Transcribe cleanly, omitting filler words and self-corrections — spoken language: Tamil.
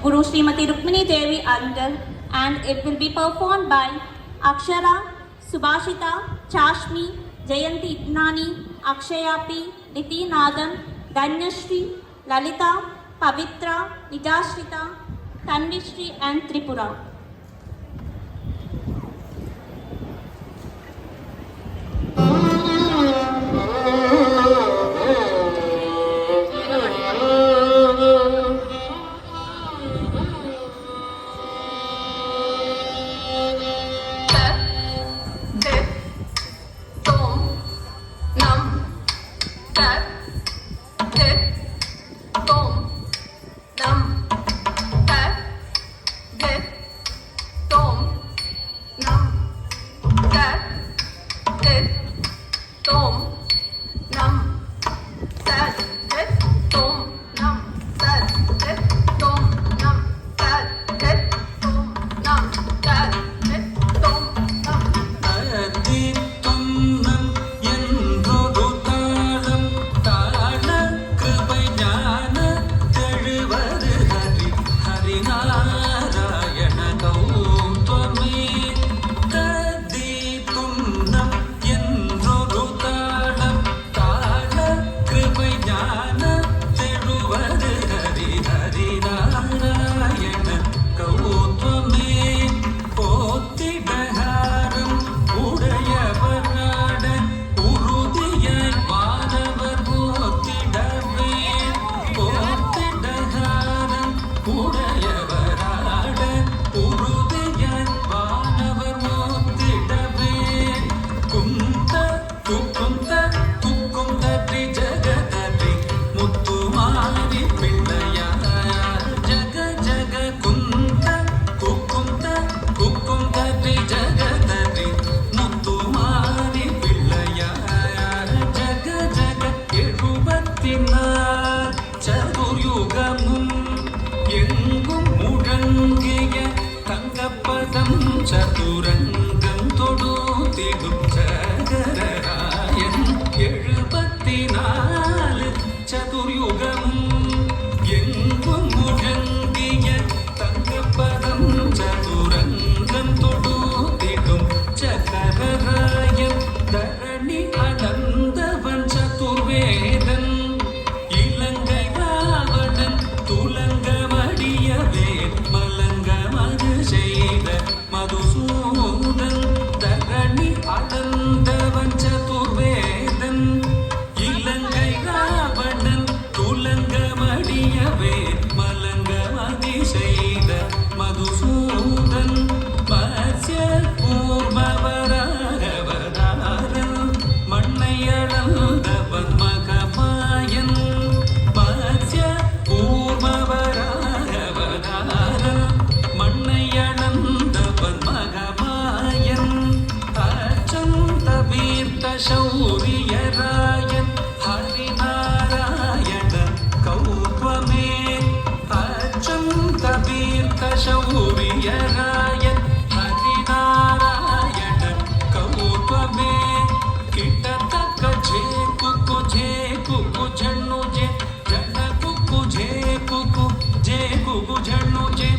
Guru Srimati Rukmini Devi Andal, and it will be performed by Akshara, Subhashita, Chashmi, Jayanti Idnani, Akshayapi, Niti Nadan, Danyashri, Lalita, Pavitra, Nijashrita, Tanvishri and Tripura. சதுரங்கம் தொடுத்திடும் சகரராயன் 74 சதுர்யுகமும் எங்கும் முழங்கிய தங்கப்பதம் சதுரங்கம் தொடுத்திடும் சகரராயன் தரணி அளந்தவன் சதுர்வேதன் இலங்கை ராவணன் துலங்கமடியவே மலங்கமது செய்த மதுசூதன் தரணி அளந்தவன் சதுர்வேதன் இலங்கை ராவணன் துலங்கமடியவே மலங்கமதி செய்த மதுசூதன் மத்ய கூர்மவராகவதாரன் மண்ணை அளந்தவன் மகமாயன் மத்ய கூர்மவராகவதாரன் மண்ணை அளந்தவன் மகமாயன் அச்சந்த வீர்த்த சௌரியராயன் ஹரிநாராயண கௌத்வமே அச்சந்த வீர்த்த சௌரியராயன் ಹರಿನಾರಾಯಣ ಕೌತ್ವಮೇ ಕಿಟ್ಟತಕ್ಕ ಝೇ ಕುಕು ಝಣ್ಣು ಝೇ ಜಣ ಕುಕು ಝೇ ಕುಕು ಝೇ ಕುಕು ಝಣ್ಣು ಝೇ